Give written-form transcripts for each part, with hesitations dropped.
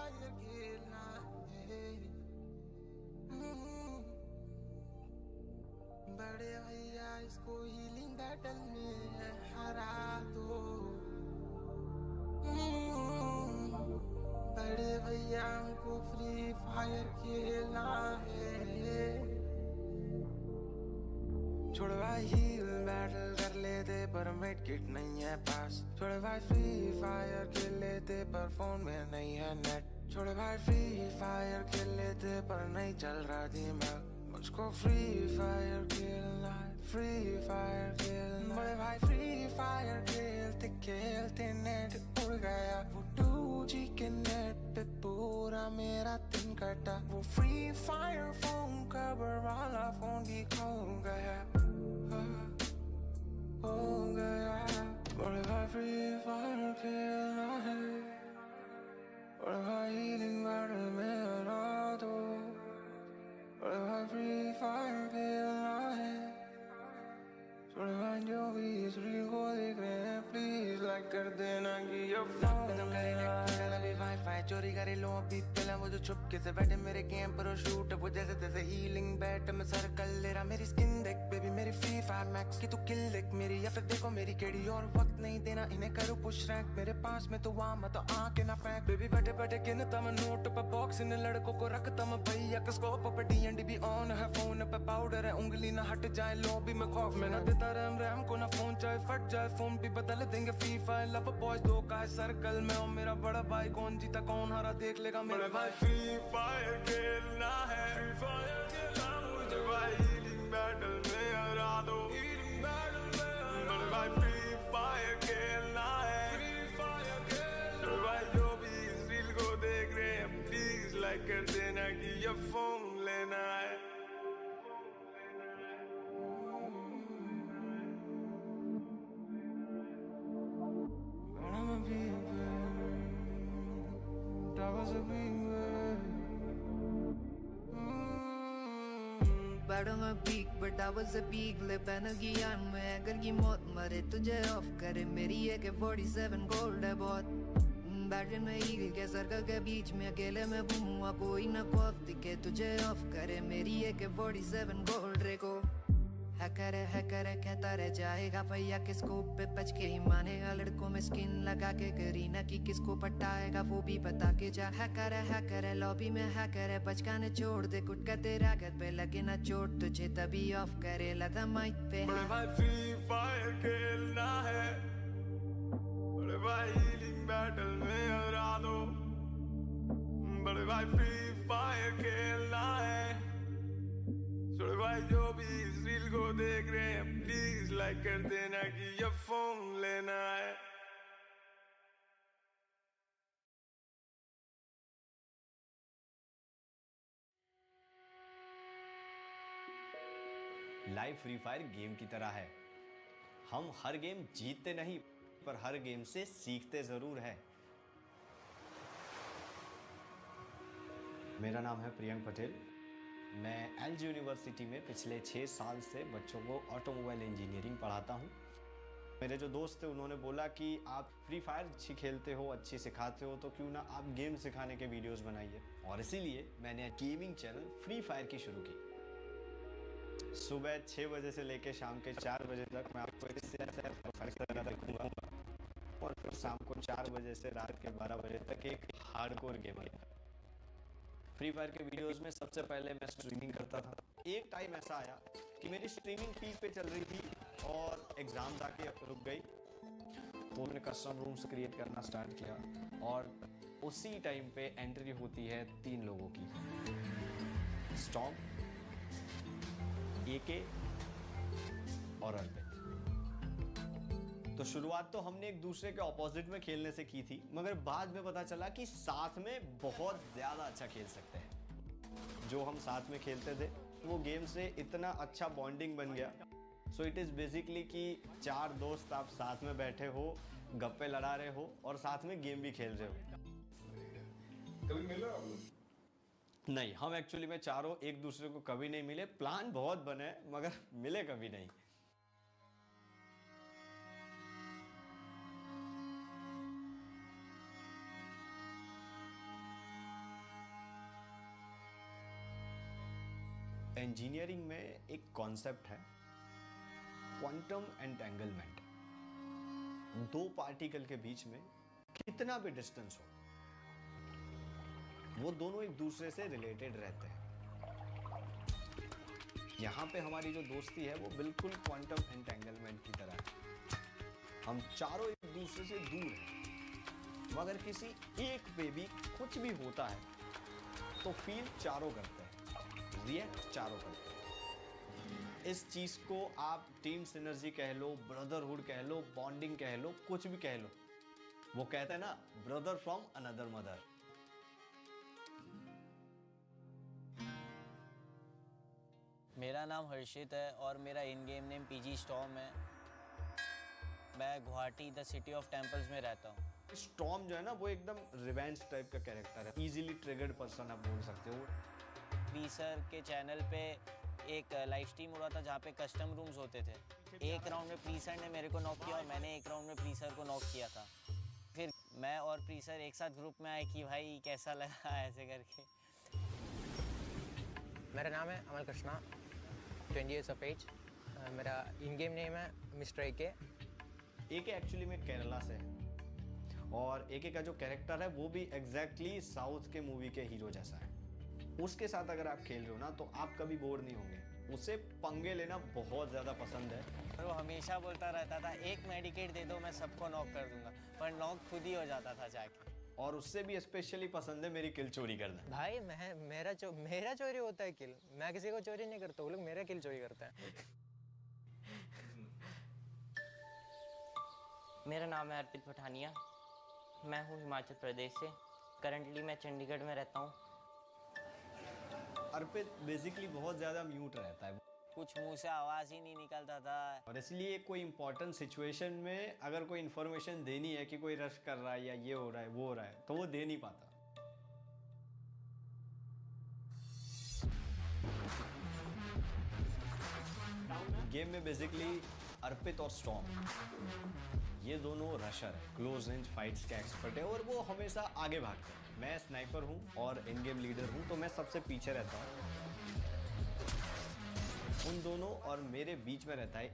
Fire खेलना है। बड़े भैया इसको हीलिंग बैटल में हरा दो। बड़े भैया हमको फ्री फायर खेलना है। छोड़ भाई हील बैटल कर लेते पर मेड किट नहीं है पास। छोड़ भाई फ्री फायर खेल लेते पर फोन में नहीं है नेट। छोड़ भाई फ्री फायर खेल लेते पर नहीं चल रहा दिमाग। मुझको फ्री फायर खेलना है, फ्री फायर खेलना। बड़े भाई फ्री फायर खेलते खेलते नेट उड़ गया। वो 2G के नेट पे पूरा मेरा दिन कटा। वो फ्री फायर फोन कवर वाला फोन भी खो गया, हो गया। बड़े भाई फ्री फायर खेलना है। बड़े भाई हीलिंग बैटल में हरा दो। बड़े भाई फ्री फायर खेलना है। बड़े भाई जो भी इस रील को देख रहे हैं प्लीज लाइक कर देना कि ये वाईफाई चोरी करे लो अभी पहला। वो जो छुपके से बैठे मेरे गेम पर शूट वो जैसे तैसे हीलिंग बैट में सर्कल ले रहा। मेरी स्किन देख बेबी मेरी फ्री फायर मैक्स की तू किल देख मेरी, या फिर देखो मेरी केडी। और वक्त नहीं देना इन्हें करो पुश रैंक मेरे पास में तो वहाँ मैं तो आके ना फेंक। बेबी बैठे बैठे गिनता मैं नोट पे बॉक्स इन लड़कों को रखता मैं भैया के स्कोप पे। D&D भी ऑन है फोन पे पाउडर है उंगली ना हट जाए लॉबी में खौफ में ना देता रैम को ना फोन चाहे फट जाए फोन भी बदल देंगे। फ्री फायर लव बॉयज दो का है सर्कल में और मेरा बड़ा भाई कौन जीता कौन हारा देख लेगा मेरे भाई। फ्री फायर खेलना है, फ्री फायर खेलना मुझे भाई हीलिंग बैटल में हरा दो। हीलिंग बैटल में बड़े भाई फ्री फायर खेलना है, फ्री फायर खेलना। भाई जो भी इस रील को देख रहे हैं प्लीज लाइक कर देना कि ये फोन लेना है। But I'm a peak, but I was a peak. ले पहन ज्ञान में अगर ये मौत मरे तुझे ऑफ करे मेरी AK-47 गोल्ड है बहुत। बैटन में ईगल के सर्कल के बीच में अकेले में घूमूंगा कोई न खौफ दिखे तुझे ऑफ करे मेरी AK-47 गोल्ड रे को। है करे कहता रह जाएगा भैया किसको पे बच के ही मानेगा। लड़कों में स्किन लगा के करीना की किसको पटाएगा वो भी बता के जा। है करे लॉबी में है करे बचकाने छोड़ दे कुट का तेरा घर पे लगे ना चोट तुझे तभी ऑफ करे लगा माइक पे। बड़े भाई फ्री फायर खेलना है, बड़े भाई हीलिंग बैटल में हरा दो। बड़े भाई फ्री फायर खेलना है। छोड़ भाई जो भी इस रील को देख रहे हैं प्लीज लाइक कर देना कि ये फोन लेना है। लाइव फ्री फायर गेम की तरह है। हम हर गेम जीतते नहीं पर हर गेम से सीखते जरूर है। मेरा नाम है प्रियंक पटेल। मैं एलजी यूनिवर्सिटी में पिछले 6 साल से बच्चों को ऑटोमोबाइल इंजीनियरिंग पढ़ाता हूँ। मेरे जो दोस्त थे उन्होंने बोला कि आप फ्री फायर अच्छी खेलते हो अच्छी सिखाते हो तो क्यों ना आप गेम सिखाने के वीडियोस बनाइए। और इसीलिए मैंने गेमिंग चैनल फ्री फायर की शुरू की। सुबह 6 बजे से लेकर शाम के 4 बजे तक मैं आपको रखूँगा और फिर शाम को 4 बजे से रात के 12 बजे तक एक हार्डकोर गेमर। फ्री फायर के वीडियोस में सबसे पहले मैं स्ट्रीमिंग करता था। एक टाइम ऐसा आया कि मेरी स्ट्रीमिंग पीक पे चल रही थी और एग्जाम जाके रुक गई तो मैंने कस्टम रूम्स क्रिएट करना स्टार्ट किया और उसी टाइम पे एंट्री होती है 3 लोगों की, स्टॉर्म, AK और अर्पित। तो शुरुआत तो हमने एक दूसरे के ऑपोजिट में खेलने से की थी मगर बाद में पता चला कि साथ में बहुत ज्यादा अच्छा खेल सकते हैं। जो हम साथ में खेलते थे वो गेम से इतना अच्छा बॉन्डिंग बन गया। सो इट इज बेसिकली कि 4 दोस्त आप साथ में बैठे हो, गप्पे लड़ा रहे हो और साथ में गेम भी खेल रहे हो। कभी मिला आप लोग? नहीं, हम एक्चुअली में चारों एक दूसरे को कभी नहीं मिले। प्लान बहुत बने मगर मिले कभी नहीं। इंजीनियरिंग में एक कॉन्सेप्ट है क्वांटम एंटेंगलमेंट। दो पार्टिकल के बीच में कितना भी डिस्टेंस हो, वो दोनों एक दूसरे से रिलेटेड रहते हैं। यहाँ पे हमारी जो दोस्ती है वो बिल्कुल क्वांटम एंटेंगलमेंट की तरह है। हम चारों एक दूसरे से दूर हैं, मगर किसी एक पे भी कुछ भी होता है तो फील चारों करते हैं, रिएक्ट चारों करते हैं। इस चीज को आप टीम सिनर्जी कह लो, ब्रदरहुड कह लो, बॉन्डिंग कह लो, कुछ भी कह लो। वो कहते हैं ना, ब्रदर फ्रॉम अनदर मदर। मेरा नाम हर्षित है और मेरा इन गेम नेम पीजी स्टॉर्म है। मैं Guwahati the city of temples में रहता हूँ। स्टॉर्म जो है ना, वो एकदम रिवेंज टाइप का कैरेक्टर है, इजीली ट्रिगर्ड पर्सन आप बोल सकते हो। प्रीसर के चैनल पे एक लाइव स्ट्रीम हो रहा था जहाँ पे कस्टम रूम्स होते थे। एक राउंड में प्रीसर ने मेरे को नॉक किया और मैंने एक राउंड में प्रीसर को नॉक किया था। फिर मैं और प्रीसर एक साथ ग्रुप में आए कि भाई कैसा लगा ऐसे करके। मेरा नाम है अमल कृष्णा, 20 years of age। मेरा इन गेम नेम है मिस्टर एके। एके एक्चुअली में केरला से है और एके का जो कैरेक्टर है वो भी एग्जैक्टली साउथ के मूवी के हीरो जैसा है। उसके साथ अगर आप खेल रहे हो ना तो आप कभी बोर नहीं होंगे। उसे पंगे लेना बहुत ज़्यादा पसंद है। और वो हमेशा बोलता रहता था एक मेडिकेट दे दो मैं सबको नॉक कर दूंगा, पर नॉक खुद ही हो जाता था जाके। और उससे भी स्पेशली पसंद है मेरी किल चोरी करना। भाई मेरा चोरी होता है किल। मैं किसी को चोरी नहीं करता, वो लोग मेरा किल चोरी करते हैं। मेरा नाम है अर्पित पठानिया। मैं हूँ हिमाचल प्रदेश से। करंटली मैं चंडीगढ़ में रहता हूँ। अर्पित बेसिकली बहुत ज़्यादा म्यूट रहता है, कुछ मुंह से आवाज़ ही नहीं निकलता था। और इसलिए कोई इंपॉर्टेंट सिचुएशन में अगर कोई इन्फॉर्मेशन देनी है कि कोई रश कर रहा है या ये हो रहा है वो हो रहा है तो वो दे नहीं पाता। गेम में बेसिकली अर्पित और स्टॉर्म ये दोनों रशर है, क्लोज रेंज फाइट्स के एक्सपर्ट है और वो हमेशा आगे भागते हैं। मैं स्नाइपर हूँ और इन गेम लीडर हूँ, तो मैं सबसे पीछे रहता हूँ। उन दोनों और मेरे बीच में रहता है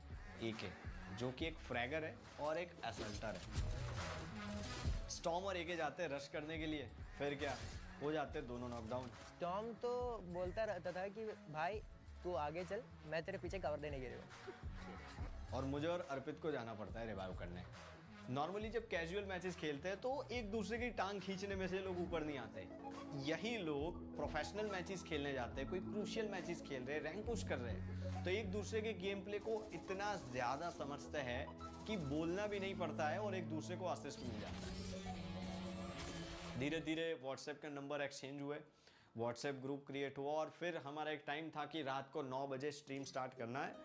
एके, जो कि एक फ्रैगर है और एक असल्टर है। स्टॉर्म और एके जाते हैं रश करने के लिए, फिर क्या हो जाते हैं दोनों नॉकडाउन। स्टॉर्म तो बोलता रहता था कि भाई तू आगे चल, मैं तेरे पीछे कवर देने के लिए हूँ। और मुझे और अर्पित को जाना पड़ता है रिवाइव करने। नॉर्मली जब कैजुअल मैचेस खेलते हैं तो एक दूसरे की टांग खींचने में से लोग ऊपर नहीं आते। यही लोग प्रोफेशनल मैचेस खेलने जाते हैं, कोई क्रूशियल मैचेस खेल रहे हैं, रैंक पुश कर रहे हैं, तो एक दूसरे के गेम प्ले को इतना ज़्यादा समझते हैं कि बोलना भी नहीं पड़ता है और एक दूसरे को असिस्ट मिल जाता है। धीरे धीरे व्हाट्सएप के नंबर एक्सचेंज हुए, व्हाट्सएप ग्रुप क्रिएट हुआ और फिर हमारा एक टाइम था कि रात को 9 बजे स्ट्रीम स्टार्ट करना है।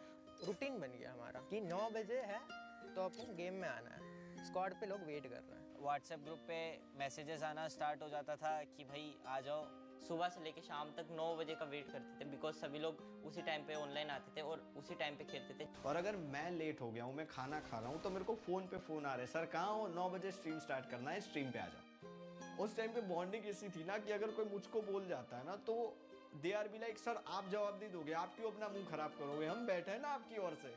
रूटीन बन गया हमारा कि 9 बजे है तो अपन गेम में आना है। स्क्वाड पे लोग वेट कर रहे हैं। व्हाट्सएप ग्रुप पे मैसेजेस आना स्टार्ट हो जाता था कि भाई आ जाओ। सुबह से लेके शाम तक 9 बजे का वेट करते थे, बिकॉज सभी लोग उसी टाइम पे ऑनलाइन आते थे और उसी टाइम पे खेलते थे। और अगर मैं लेट हो गया हूँ, मैं खाना खा रहा हूँ, तो मेरे को फ़ोन पे फ़ोन आ रहे हैं, सर कहाँ हो, 9 बजे स्ट्रीम स्टार्ट करना है, स्ट्रीम पे आ जाओ। उस टाइम पे बॉन्डिंग ऐसी थी ना कि अगर कोई मुझको बोल जाता है ना तो they R be like, sir आप जवाब नहीं दोगे, आप क्यों अपना मुंह खराब करोगे, हम बैठे हैं ना आपकी ओर से।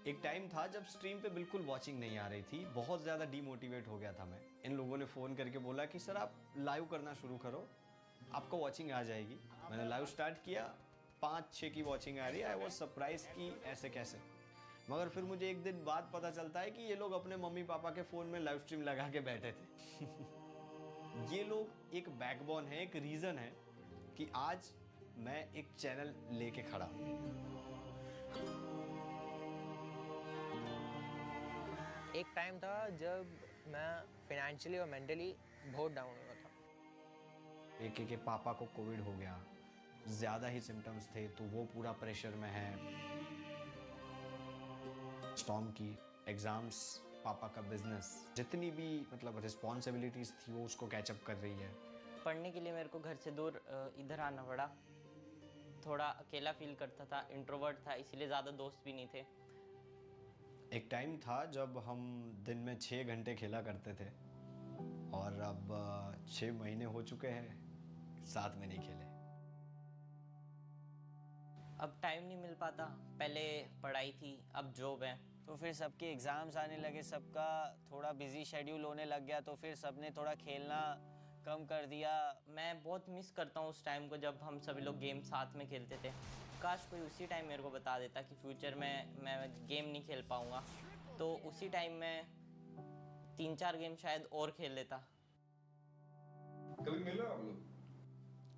एक टाइम था जब स्ट्रीम पे बिल्कुल वॉचिंग नहीं आ रही थी, बहुत ज़्यादा डीमोटिवेट हो गया था मैं। इन लोगों ने फ़ोन करके बोला कि सर आप लाइव करना शुरू करो, आपको वॉचिंग आ जाएगी। मैंने लाइव स्टार्ट किया, 5-6 की वॉचिंग आ रही है। आई वॉज सरप्राइज कि ऐसे कैसे। मगर फिर मुझे एक दिन बाद पता चलता है कि ये लोग अपने मम्मी पापा के फ़ोन में लाइव स्ट्रीम लगा के बैठे थे। ये लोग एक बैकबोन है, एक रीज़न है कि आज मैं एक चैनल लेके खड़ा हूँ। एक टाइम था जब मैं फाइनेंशियली और मेंटली बहुत डाउन हुआ था। एक के पापा को कोविड हो गया, ज़्यादा ही सिम्टम्स थे, तो वो पूरा प्रेशर में है। स्टॉर्म की एग्ज़ाम्स, पापा का बिजनेस, जितनी भी मतलब रिस्पॉन्सिबिलिटीज़ थी वो उसको कैचअप कर रही है। पढ़ने के लिए मेरे को घर से दूर इधर आना पड़ा। थोड़ा अकेला फील करता था, इंट्रोवर्ट था, इसीलिए ज़्यादा दोस्त भी नहीं थे। एक टाइम था जब हम दिन में 6 घंटे खेला करते थे और अब 6 महीने हो चुके हैं साथ में नहीं खेले। अब टाइम नहीं मिल पाता, पहले पढ़ाई थी, अब जॉब है। तो फिर सबके एग्ज़ाम्स आने लगे, सबका थोड़ा बिजी शेड्यूल होने लग गया, तो फिर सबने थोड़ा खेलना कम कर दिया। मैं बहुत मिस करता हूँ उस टाइम को जब हम सभी लोग गेम साथ में खेलते थे। काश कोई उसी टाइम मेरे को बता देता कि फ्यूचर में मैं गेम नहीं खेल पाऊँगा, तो उसी टाइम में 3-4 गेम शायद और खेल लेता। कभी मिले आप लोग?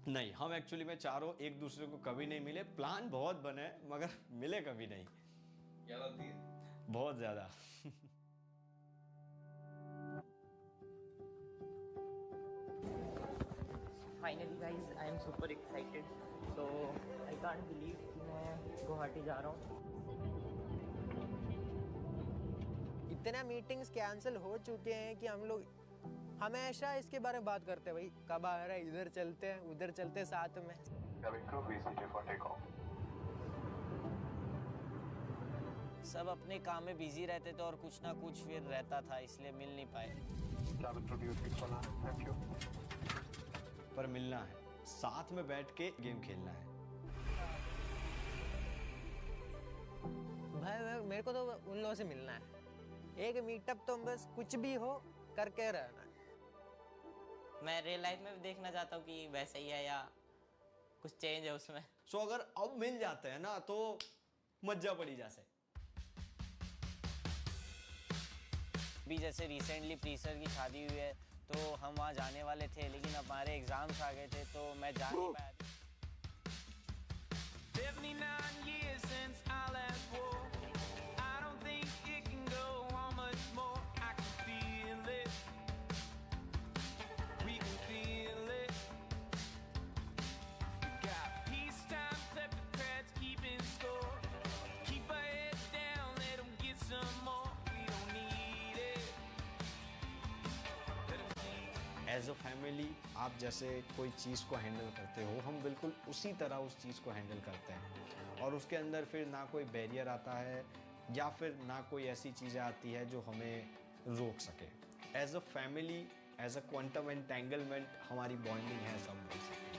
नहीं, हम एक्चुअली में चारों एक दूसरे को कभी नहीं मिले। प्लान बहुत बने मगर मिले कभी नहीं। याद आती है? बहुत ज़्यादा। Finally guys I am super excited, so I can't believe कि मैं गुवाहाटी जा रहा हूँ। इतना मीटिंग्स कैंसिल हो चुके हैं कि हम लोग हमेशा इसके बारे में बात करते हैं, भाई कब आ रहा है, इधर चलते हैं उधर चलते हैं साथ में। सब अपने काम में बिजी रहते थे और कुछ ना कुछ फिर रहता था, इसलिए मिल नहीं पाए। पर मिलना है, साथ में बैठ के गेम खेलना है। भाई मेरे को तो उन लोगों से मिलना है, एक मीटअप तो बस कुछ भी हो करके रहना है। मैं रियल लाइफ में भी देखना चाहता हूँ कि वैसा ही है या कुछ चेंज है उसमें। सो अगर अब मिल जाते हैं ना तो मज्जा पड़ी जैसे। अभी जैसे रिसेंटली प्रीसर की शादी हुई है तो हम वहाँ जाने वाले थे, लेकिन हमारे एग्जाम्स आ गए थे तो मैं जा नहीं पाया। 79 years since our last war. I don't think it can go on much more. I can feel it. We can feel it. We got peacetime kleptocrats keeping score. Keep our heads down, let them get some more. We don't need it. Let 'em see. As a family आप जैसे कोई चीज़ को handle करते हो, हम बिल्कुल उसी तरह उस चीज़ को हैंडल करते हैं। और उसके अंदर फिर ना कोई बैरियर आता है या फिर ना कोई ऐसी चीज़ें आती है जो हमें रोक सके। As a family, as a quantum entanglement हमारी बॉन्डिंग है, सब बोल सकते हैं।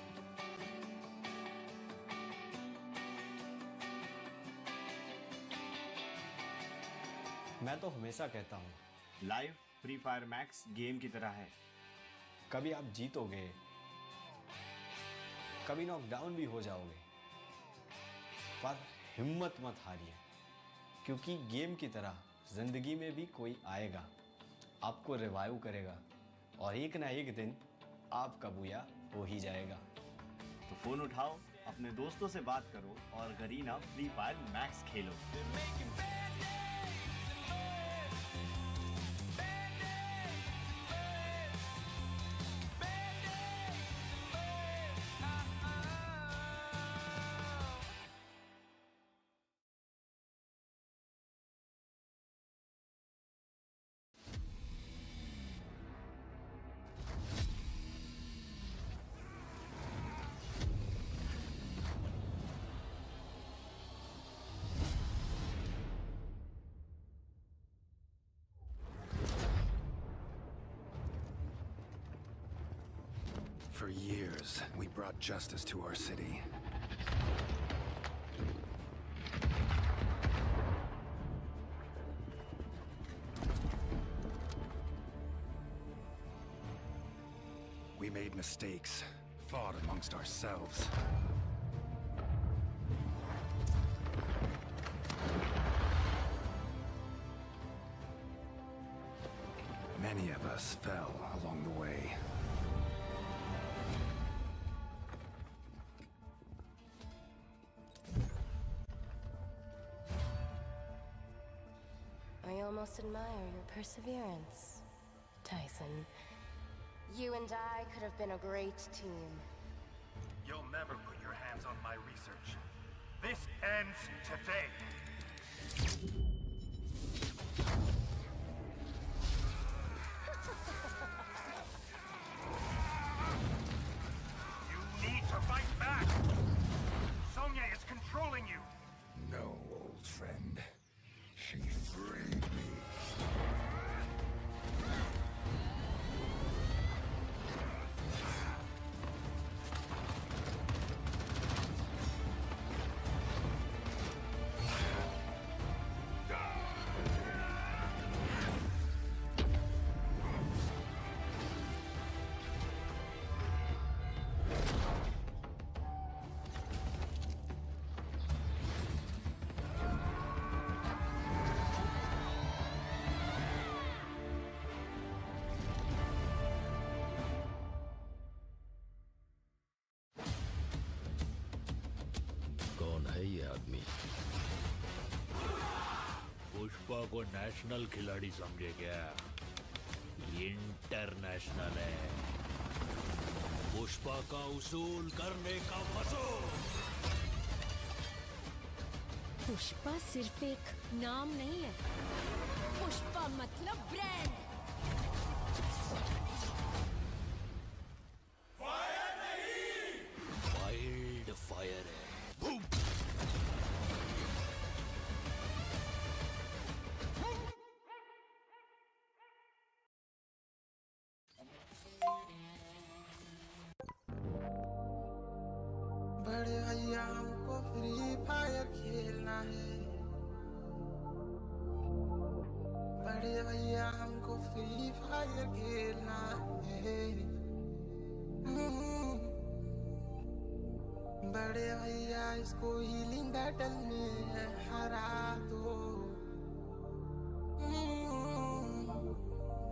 मैं तो हमेशा कहता हूँ live free fire max game की तरह है। कभी आप जीतोगे, कभी नॉकडाउन भी हो जाओगे, पर हिम्मत मत हारिए, क्योंकि गेम की तरह जिंदगी में भी कोई आएगा, आपको रिवाइव करेगा और एक ना एक दिन आपका बुया हो ही जाएगा। तो फोन उठाओ, अपने दोस्तों से बात करो और Garena free fire max Khelo. They're making bad days and birds. Bad days and birds. Bad days and birds. For years, we brought justice to our city. We made mistakes, fought amongst ourselves. Many of us fell along the way. I almost admire your perseverance, Tyson. You and I could have been a great team. You'll never put your hands on my research. This ends today. You need to fight back! Sonya is controlling you! No, old friend. She freed me. Pushpa को national खिलाड़ी समझे क्या? International है। पुष्पा का उसूल करने का वसूल। पुष्पा सिर्फ एक नाम नहीं है, पुष्पा मतलब ब्रांड। फायर नहीं, वाइल्ड फायर है। बूम। बड़े भैया हमको फ्री फायर खेलना है। बड़े भैया हमको फ्री फायर खेलना है। बड़े भैया इसको हीलिंग बैटल में हरा दो।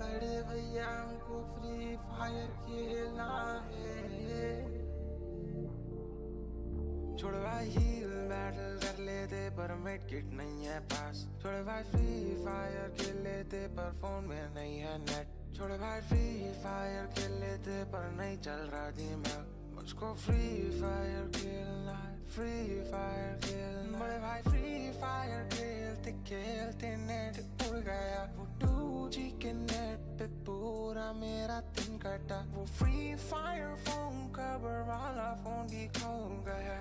बड़े भैया हमको फ्री फायर खेलना है। छोड़ भाई हील बैटल कर लेते पर मेड किट नहीं है पास। छोड़ भाई फ्री फायर खेल लेते पर फोन में नहीं है नेट। छोड़ भाई फ्री फायर खेल लेते पर नहीं चल रहा दिमाग। मुझको फ्री फायर खेलना है, फ्री फायर खेलना। बड़े भाई फ्री फायर खेलते खेलते नेट उड़ गया। वो 2G के नेट पे पूरा मेरा दिन कटा। वो फ्री फायर फोन कवर वाला फोन भी खो गया,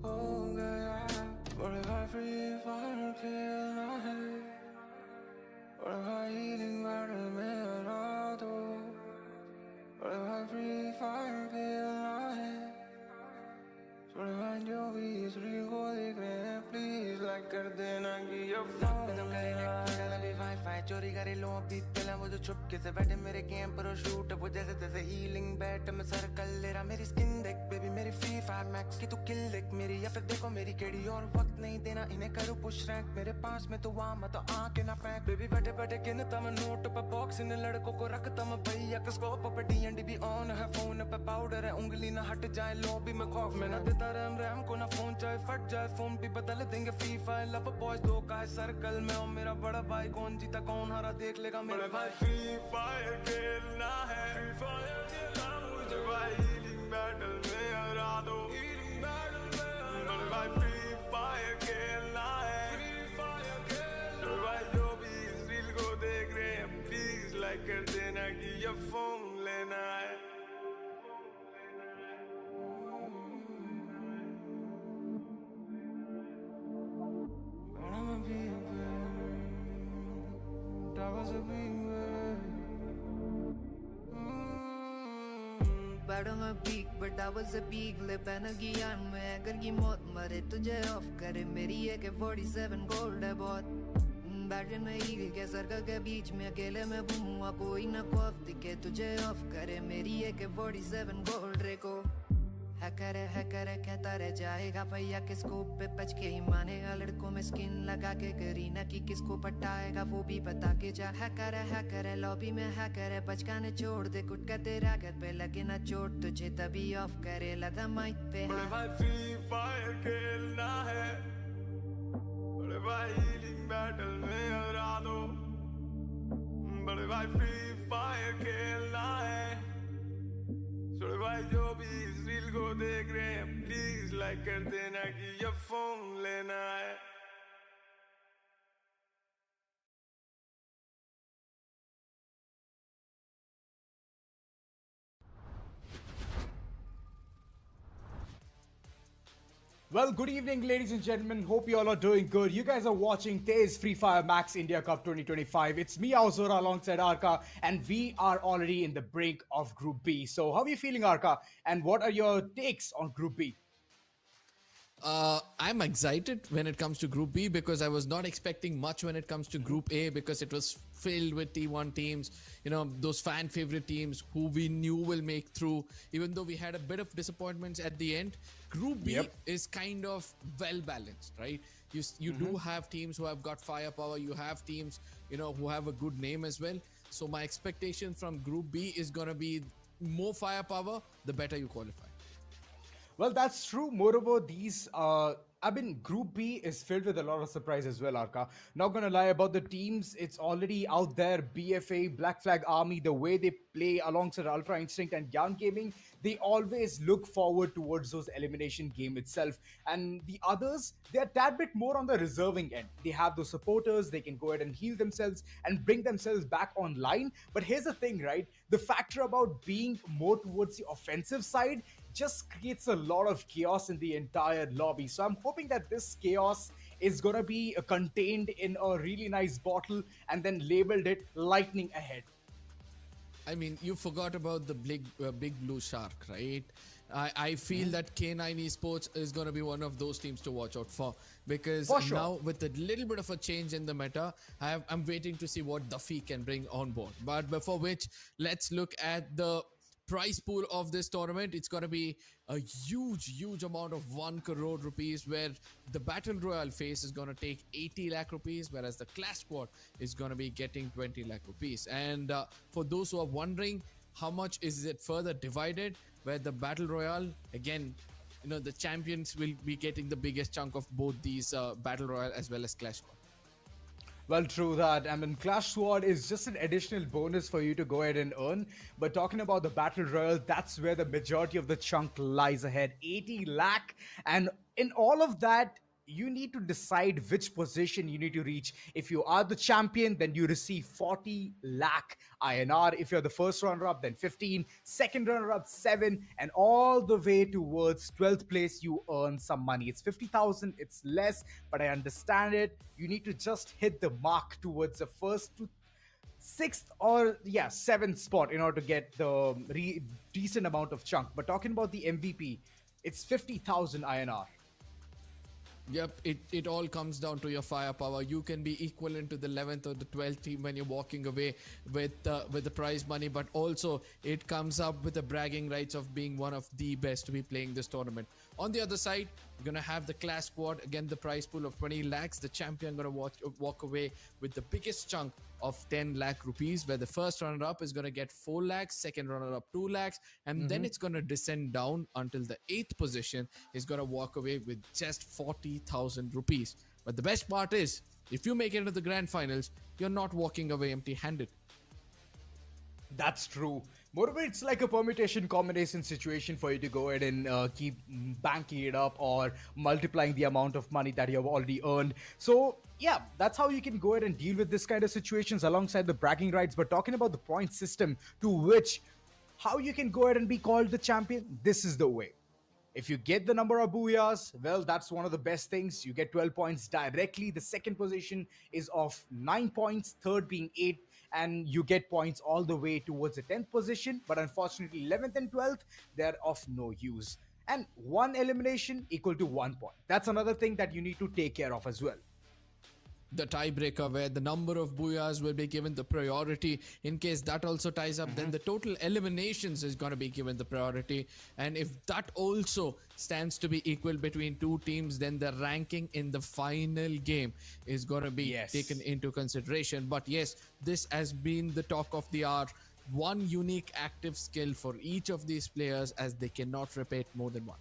हो गया। बड़े भाई फ्री फायर खेलना है। बड़े भाई हीलिंग बैटल में हरा दो। बड़े भाई फ्री फायर खेलना है। बड़े भाई जो भी इस रील को देख रहे हैं प्लीज लाइक कर देना कि ये वाईफाई चोरी करे लो अभी पहला। वो जो चुपके से बैठे मेरे गेम पर शूट। वो जैसे तैसे हीलिंग बैट में सर्कल ले रहा। मेरी स्किन देख बेबी मेरी फ्री फायर मैक्स की तू किल देख मेरी। या फिर देखो मेरी केड़ी और वक्त नहीं देना इन्हें करूँ पुश रैंक। मेरे पास में तो वहाँ मत आके ना फेंक। बेबी बैठे बैठे गिनता मैं नोट पे बॉक्स। इन लड़कों को रखता मैं भैया के स्कोप पे। D&D भी ऑन है फोन पे पाउडर है उंगली ना हट जाए लॉबी में खौफ। मैं ना देता रैम को ना फोन चाहे फट जाए फोन भी बदल देंगे। फ्री फायर लव बॉयज दो का है सर्कल में। और मेरा बड़ा भाई कौन जीता कौन हारा देख लेगा मेरे भाई। फ्री फायर खेलना है, फ्री फायर खेलना मुझे भाई। हीलिंग बैटल में हरा दो, हीलिंग बैटल में बड़े भाई। फ्री फायर खेलना है, फ्री फायर खेलना भाई। जो भी इस रील को देख रहे हैं प्लीज लाइक कर देना कि ये फोन लेना है। But I'm a peak, but I was a peak. Lip and a ज्ञान में अगर की मौत मरे तुझे ऑफ करे मेरी AK-47 गोल्ड है बहुत। बैटरी में ईगल के सर्कल के बीच में अकेले में घूमूंगा। कोई ना खौफ दिखे तुझे ऑफ करे मेरी AK-47 गोल्ड रे को। हैकर कहता रह जाएगा भैया के स्कोप पे बच के ही मानेगा। लड़कों में स्किन लगा के करीना की किसको पटाएगा वो भी बता के जा। हैकर है लॉबी में हैकर है बचकाने छोड़ दे कुट का तेरा घर पे लगे ना चोट तुझे तभी ऑफ करे लगा माइक पे। बड़े भाई फ्री फायर खेलना है। बड़े भाई हीलिंग बैटल में हरा दो। बड़े भाई फ्री फायर खेलना है। छोड़ भाई जो भी इस रील को देख रहे हैं प्लीज लाइक कर देना कि ये फोन लेना है। Well, good evening, ladies and gentlemen. Hope you all are doing good. You guys are watching TEZ FFMIC India Cup 2025. It's me, Azura, alongside Arka, and we are already in the brink of Group B. So, how are you feeling, Arka? And what are your takes on Group B? I'm excited when it comes to Group B because I was not expecting much when it comes to Group A because it was filled with T1 teams, you know, those fan favorite teams who we knew will make through, even though we had a bit of disappointments at the end. Group B is kind of well balanced, right? You do have teams who have got firepower. You have teams, you know, who have a good name as well. So my expectation from Group B is going to be more firepower, the better you qualify. Well, that's true. Moreover, these I mean, Group B is filled with a lot of surprise as well, Arka. Not gonna lie about the teams, it's already out there. BFA, Black Flag Army, the way they play alongside Ultra Instinct and Yarn Gaming, they always look forward towards those elimination game itself. And the others, they're a tad bit more on the reserving end. They have those supporters, they can go ahead and heal themselves and bring themselves back online. But here's the thing, right? The factor about being more towards the offensive side just creates a lot of chaos in the entire lobby. So I'm hoping that this chaos is gonna be contained in a really nice bottle and then labeled it lightning ahead. I mean, you forgot about the big blue shark, right? I feel that K9 Esports is going to be one of those teams to watch out for, because For sure. now with a little bit of a change in the meta, I'm waiting to see what Duffy can bring on board. But before which, let's look at the prize pool of this tournament. It's going to be a huge amount of 1 crore rupees, where the Battle Royale phase is going to take 80 lakh rupees, whereas the Clash Squad is going to be getting 20 lakh rupees. And for those who are wondering, how much is it further divided, where the Battle Royale, again, you know, the champions will be getting the biggest chunk of both these Battle Royale as well as Clash Squad. Well, true that. I mean, Clash Squad is just an additional bonus for you to go ahead and earn. But talking about the Battle Royale, that's where the majority of the chunk lies ahead. 80 lakh. And in all of that, you need to decide which position you need to reach. If you are the champion, then you receive 40 lakh INR. If you're the first runner-up, then 15. Second runner-up, 7. And all the way towards 12th place, you earn some money. It's 50,000. It's less, but I understand it. You need to just hit the mark towards the first to 6th or 7th spot in order to get the decent amount of chunk. But talking about the MVP, it's 50,000 INR. Yep, it all comes down to your firepower. You can be equivalent to the 11th or the 12th team when you're walking away with the prize money, but also it comes up with the bragging rights of being one of the best to be playing this tournament. On the other side, you're going to have the Clash Squad, again the prize pool of 20 lakhs. The champion going to walk away with the biggest chunk of 10 lakh rupees, where the first runner-up is going to get 4 lakhs, second runner-up 2 lakhs, and then it's going to descend down until the 8th position is going to walk away with just 40,000 rupees. But the best part is, if you make it into the grand finals, you're not walking away empty-handed. That's true. Moreover, it's like a permutation combination situation for you to go ahead and keep banking it up or multiplying the amount of money that you have already earned. So yeah, that's how you can go ahead and deal with this kind of situations alongside the bragging rights. But talking about the point system to which how you can go ahead and be called the champion, this is the way. If you get the number of booyahs, well, that's one of the best things. You get 12 points directly. The second position is of 9 points, third being 8, and you get points all the way towards the 10th position. But unfortunately, 11th and 12th, they're of no use. And one elimination equal to 1 point. That's another thing that you need to take care of as well. The tiebreaker, where the number of booyahs will be given the priority. In case that also ties up, then the total eliminations is going to be given the priority. And if that also stands to be equal between two teams, then the ranking in the final game is going to be taken into consideration. But yes, this has been the talk of the hour. One unique active skill for each of these players, as they cannot repeat more than one.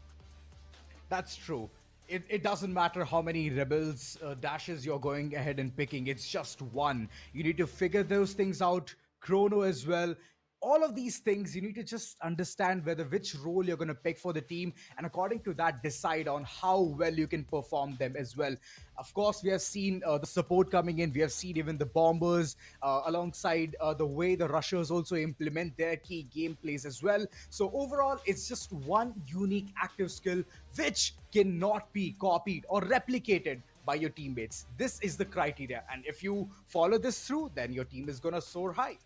That's true. It doesn't matter how many rebels dashes you're going ahead and picking. It's just one. You need to figure those things out. Chrono as well. All of these things, you need to just understand which role you're going to pick for the team, and according to that, decide on how well you can perform them as well. Of course, we have seen the support coming in. We have seen even the bombers alongside the way the rushers also implement their key gameplays as well. So overall, it's just one unique active skill which cannot be copied or replicated by your teammates. This is the criteria, and if you follow this through, then your team is going to soar high.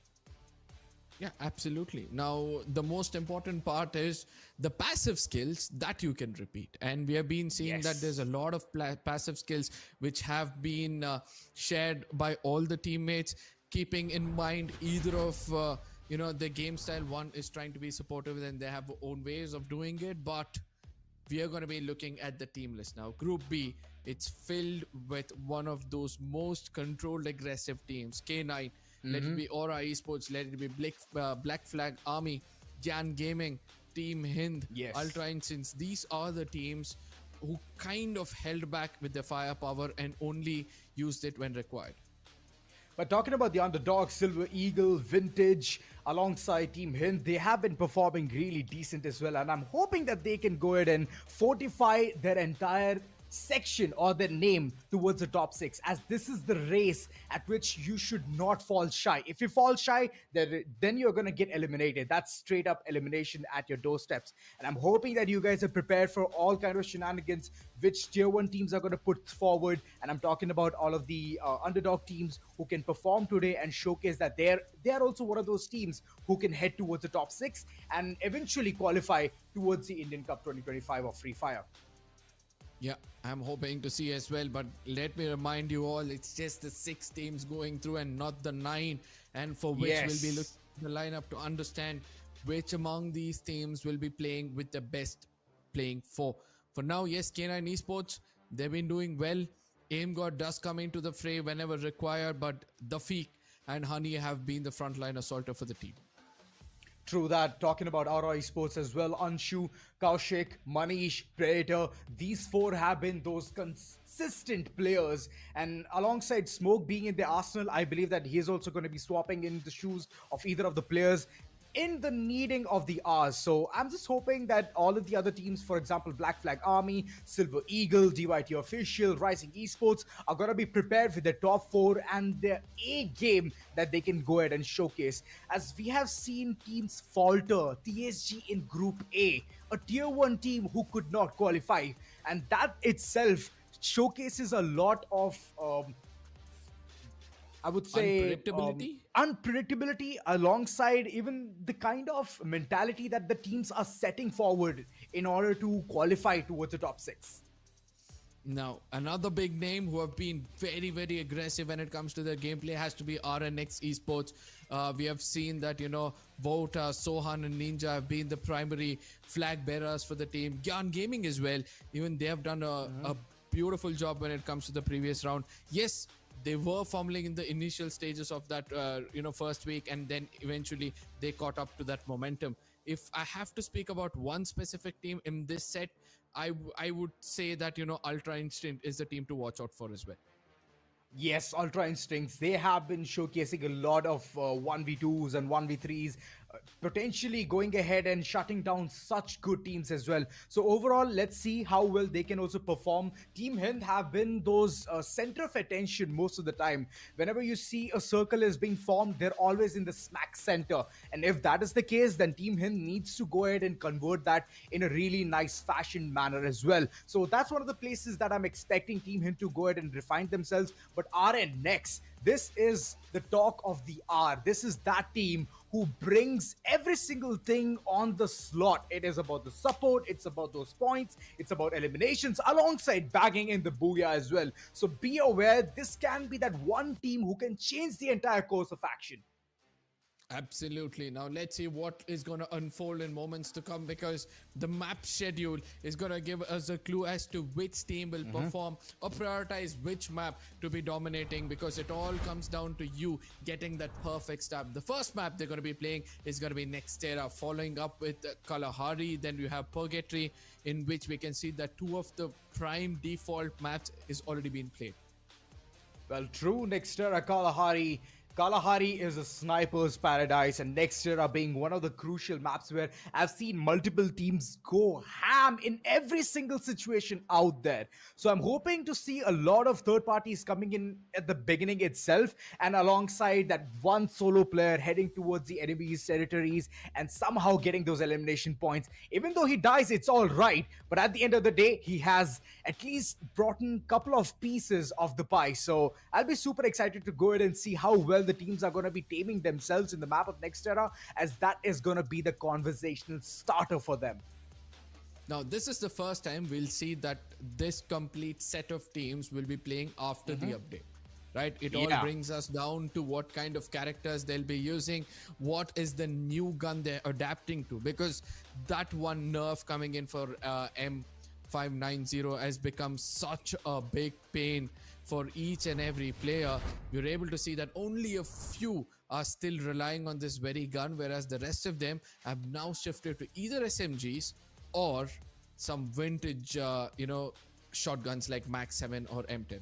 Yeah, absolutely. Now, the most important part is the passive skills that you can repeat. And we have been seeing that there's a lot of passive skills which have been shared by all the teammates, keeping in mind either of, the game style. One is trying to be supportive and they have their own ways of doing it. But we are going to be looking at the team list now. Group B, it's filled with one of those most controlled, aggressive teams. K9. Let it be Aura Esports, let it be Black Flag Army, Jan Gaming, Team Hind, Ultra Instance. These are the teams who kind of held back with their firepower and only used it when required. But talking about the underdog, Silver Eagle, Vintage, alongside Team Hind, they have been performing really decent as well. And I'm hoping that they can go ahead and fortify their entire section or their name towards the top 6, as this is the race at which you should not fall shy. If you fall shy, then you're going to get eliminated. That's straight up elimination at your doorsteps. And I'm hoping that you guys are prepared for all kind of shenanigans which tier 1 teams are going to put forward. And I'm talking about all of the underdog teams who can perform today and showcase that they're also one of those teams who can head towards the top 6 and eventually qualify towards the Indian Cup 2025 of Free Fire. Yeah, I'm hoping to see as well, but let me remind you all, it's just the 6 teams going through and not the 9, and for which we'll be looking at the lineup to understand which among these teams will be playing with the best playing for. For now, yes, K9 Esports, they've been doing well. Aim God does come into the fray whenever required, but The Feek and Honey have been the frontline assaulter for the team. True that. Talking about Aura Esports as well, Anshu, Kaushik, Manish, Predator, these 4 have been those consistent players. And alongside Smoke being in the arsenal, I believe that he's also going to be swapping in the shoes of either of the players in the needing of the hours. So I'm just hoping that all of the other teams, for example, Black Flag Army, Silver Eagle, DYT Official, Rising Esports, are going to be prepared with their top 4 and their A game that they can go ahead and showcase. As we have seen teams falter, TSG in Group A, a tier 1 team who could not qualify. And that itself showcases a lot of I would say unpredictability alongside even the kind of mentality that the teams are setting forward in order to qualify towards the top 6. Now, another big name who have been very, very aggressive when it comes to their gameplay has to be RNX Esports. We have seen that, Vota, Sohan and Ninja have been the primary flag bearers for the team. Gyan Gaming as well. Even they have done a beautiful job when it comes to the previous round. Yes, they were fumbling in the initial stages of that, first week, and then eventually they caught up to that momentum. If I have to speak about one specific team in this set, I would say that, Ultra Instinct is the team to watch out for as well. Yes, Ultra Instincts, they have been showcasing a lot of 1v2s and 1v3s, potentially going ahead and shutting down such good teams as well. So overall, let's see how well they can also perform. Team Hind have been those center of attention most of the time. Whenever you see a circle is being formed, they're always in the smack center. And if that is the case, then Team Hind needs to go ahead and convert that in a really nice fashion manner as well. So that's one of the places that I'm expecting Team Hind to go ahead and refine themselves. But RNX, this is the talk of the hour. This is that team who brings every single thing on the slot. It is about the support, it's about those points, it's about eliminations, alongside bagging in the booyah as well. So be aware, this can be that one team who can change the entire course of action. Absolutely. Now let's see what is going to unfold in moments to come, because the map schedule is going to give us a clue as to which team will perform or prioritize which map to be dominating, because it all comes down to you getting that perfect stab. The first map they're going to be playing is going to be Nextera, following up with Kalahari. Then you have Purgatory, in which we can see that 2 of the prime default maps is already being played. Well, true. Nextera, Kalahari. Kalahari is a sniper's paradise, and Nextera being one of the crucial maps where I've seen multiple teams go ham in every single situation out there. So I'm hoping to see a lot of third parties coming in at the beginning itself, and alongside that one solo player heading towards the enemy's territories and somehow getting those elimination points. Even though he dies, it's all right, but at the end of the day, he has at least brought in a couple of pieces of the pie. So I'll be super excited to go ahead and see how well the teams are going to be taming themselves in the map of Nextera, as that is going to be the conversational starter for them. Now, this is the first time we'll see that this complete set of teams will be playing after the update, right? It all brings us down to what kind of characters they'll be using, what is the new gun they're adapting to, because that one nerf coming in for M590 has become such a big pain for each and every player. You're able to see that only a few are still relying on this very gun, whereas the rest of them have now shifted to either SMGs or some vintage, shotguns like Max 7 or M10.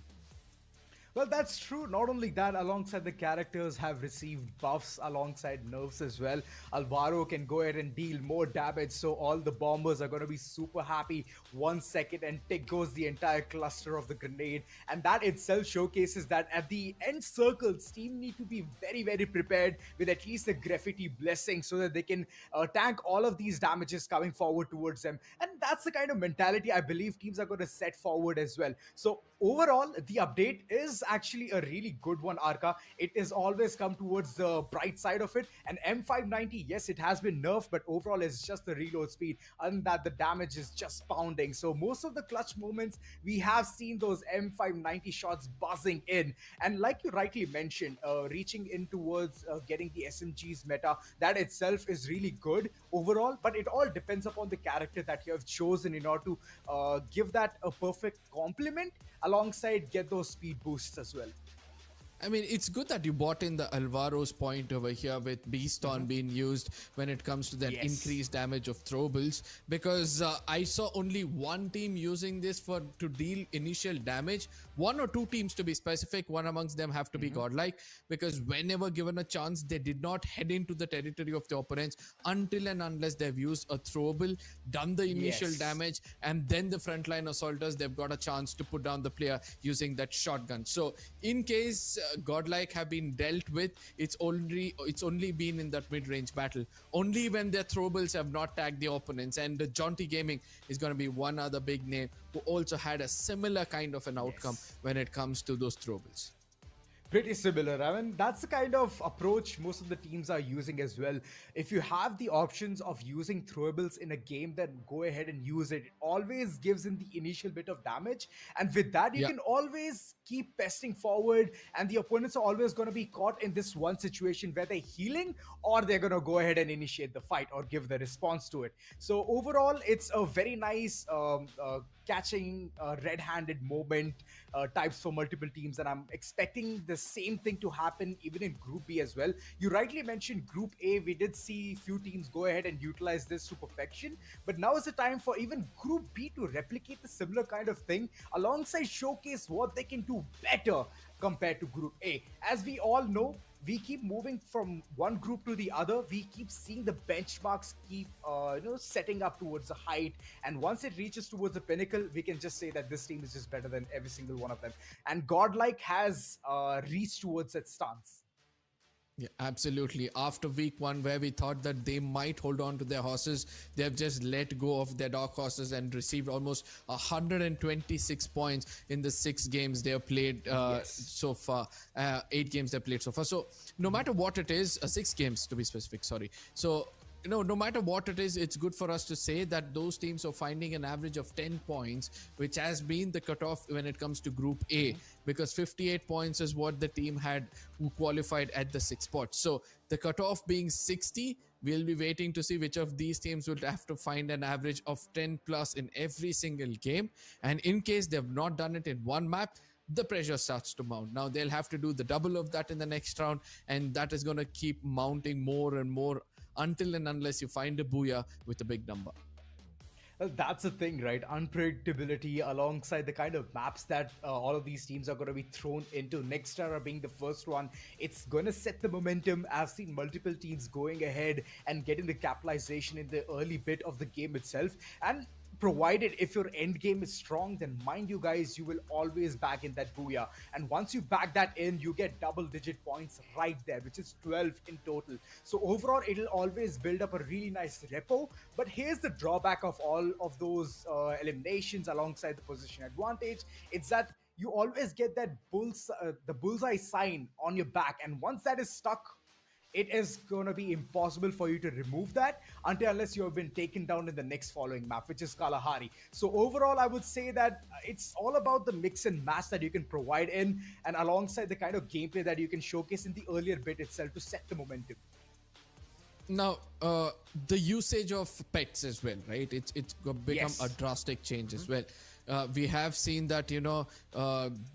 Well, that's true. Not only that, alongside the characters have received buffs alongside nerfs as well. Alvaro can go ahead and deal more damage, so all the bombers are going to be super happy. 1 second and tick goes the entire cluster of the grenade. And that itself showcases that at the end circles, team need to be very, very prepared with at least a graffiti blessing so that they can tank all of these damages coming forward towards them. And that's the kind of mentality I believe teams are going to set forward as well. So overall, the update is actually a really good one, Arka. It has always come towards the bright side of it. And M590, yes, it has been nerfed, but overall it's just the reload speed. Other than that, the damage is just pounding. So most of the clutch moments, we have seen those M590 shots buzzing in. And like you rightly mentioned, reaching in towards getting the SMG's meta, that itself is really good overall, but it all depends upon the character that you have chosen in order to give that a perfect complement alongside get those speed boosts as well. I mean, it's good that you bought in the Alvaro's point over here with Beast on being used when it comes to that increased damage of throwables, because I saw only one team using this to deal initial damage. One or two teams, to be specific, one amongst them have to be godlike, because whenever given a chance, they did not head into the territory of the opponents until and unless they've used a throwable, done the initial damage, and then the frontline assaulters, they've got a chance to put down the player using that shotgun. So in case godlike have been dealt with, it's only been in that mid-range battle, only when their throwables have not tagged the opponents. And Jaunty Gaming is going to be one other big name who also had a similar kind of an outcome when it comes to those throwables. Pretty similar. I mean, that's the kind of approach most of the teams are using as well. If you have the options of using throwables in a game, then go ahead and use it. It always gives in the initial bit of damage. And with that, you can always keep pesting forward. And the opponents are always going to be caught in this one situation where they're healing or they're going to go ahead and initiate the fight or give the response to it. So overall, it's a very nice catching red-handed moment types for multiple teams, and I'm expecting the same thing to happen even in Group B as well. You rightly mentioned Group A, we did see few teams go ahead and utilize this to perfection, but now is the time for even Group B to replicate the similar kind of thing alongside showcase what they can do better compared to Group A. As we all know, we keep moving from one group to the other. We keep seeing the benchmarks keep setting up towards the height, and once it reaches towards the pinnacle, we can just say that this team is just better than every single one of them. And Godlike has reached towards that stance. Yeah, absolutely. After week one, where we thought that they might hold on to their horses, they have just let go of their dark horses and received almost 126 points in the 6 games they have played so far. 8 games they played so far. So no matter what it is, 6 games to be specific, sorry. So no matter what it is, it's good for us to say that those teams are finding an average of 10 points, which has been the cutoff when it comes to Group A, because 58 points is what the team had who qualified at the 6th spot. So the cutoff being 60, we'll be waiting to see which of these teams will have to find an average of 10 plus in every single game. And in case they've not done it in one map, the pressure starts to mount. Now they'll have to do the double of that in the next round, and that is going to keep mounting more and more until and unless you find a booyah with a big number. Well, that's the thing, right? Unpredictability alongside the kind of maps that all of these teams are going to be thrown into. Next era being the first one, it's going to set the momentum. I've seen multiple teams going ahead and getting the capitalization in the early bit of the game itself. And provided if your end game is strong, then mind you guys, you will always back in that booyah. And once you back that in, you get double-digit points right there, which is 12 in total. So overall, it'll always build up a really nice repo. But here's the drawback of all of those eliminations alongside the position advantage. It's that you always get that the bullseye sign on your back, and once that is stuck, it is going to be impossible for you to remove that unless you have been taken down in the next following map, which is Kalahari. So overall, I would say that it's all about the mix and match that you can provide in, and alongside the kind of gameplay that you can showcase in the earlier bit itself to set the momentum. Now, the usage of pets as well, right? It's become a drastic change as well. We have seen that,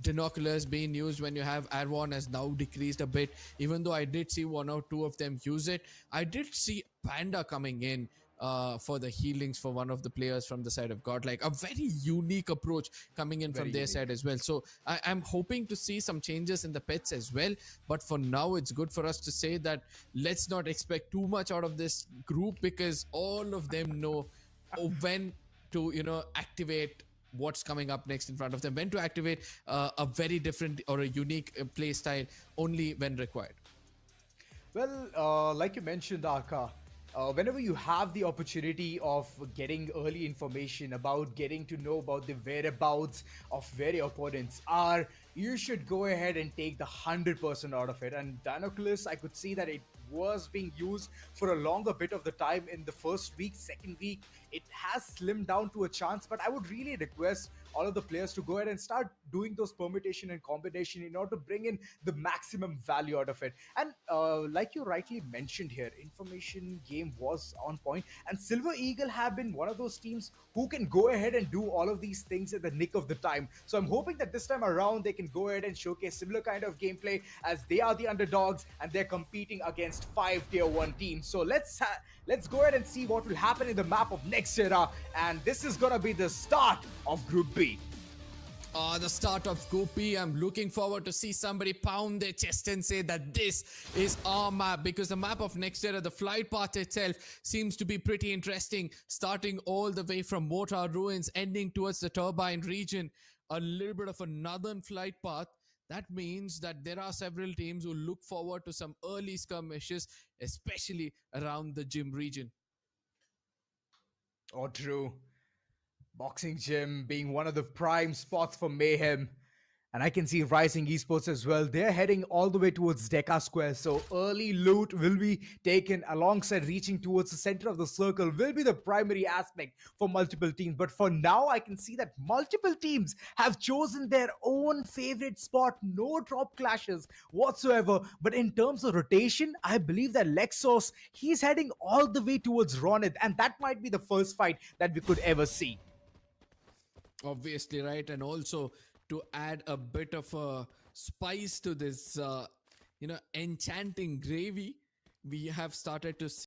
binoculars being used when you have Arvon has now decreased a bit. Even though I did see 1 or 2 of them use it, I did see Panda coming in for the healings for one of the players from the side of God. Like a very unique approach coming in Very from their unique. side as well. So I'm hoping to see some changes in the pets as well. But for now, it's good for us to say that let's not expect too much out of this group, because all of them know when to, activate what's coming up next in front of them, when to activate a very different or a unique play style only when required. Well, like you mentioned, Arka, whenever you have the opportunity of getting early information about getting to know about the whereabouts of where your opponents are, you should go ahead and take the 100% out of it. And Dinoclus, I could see that it was being used for a longer bit of the time in the first week, second week. It has slimmed down to a chance, but I would really request all of the players to go ahead and start doing those permutation and combination in order to bring in the maximum value out of it. And like you rightly mentioned here, information game was on point, and Silver Eagle have been one of those teams who can go ahead and do all of these things at the nick of the time. So I'm hoping that this time around they can go ahead and showcase similar kind of gameplay, as they are the underdogs and they're competing against 5 tier 1 teams. So let's go ahead and see what will happen in the map of next era, and this is gonna be the start of Group B. The start of Group B. I'm looking forward to see somebody pound their chest and say that this is our map, because the map of next era, the flight path itself, seems to be pretty interesting, starting all the way from Mortar Ruins, ending towards the Turbine region, a little bit of a northern flight path. That means that there are several teams who look forward to some early skirmishes, especially around the gym region. Oh, true. Boxing Gym being one of the prime spots for mayhem. And I can see Rising Esports as well. They're heading all the way towards Deca Square. So early loot will be taken alongside reaching towards the center of the circle will be the primary aspect for multiple teams. But for now, I can see that multiple teams have chosen their own favorite spot. No drop clashes whatsoever. But in terms of rotation, I believe that Lexos, he's heading all the way towards Ronith. And that might be the first fight that we could ever see. Obviously, right? And also to add a bit of a spice to this, enchanting gravy, we have started to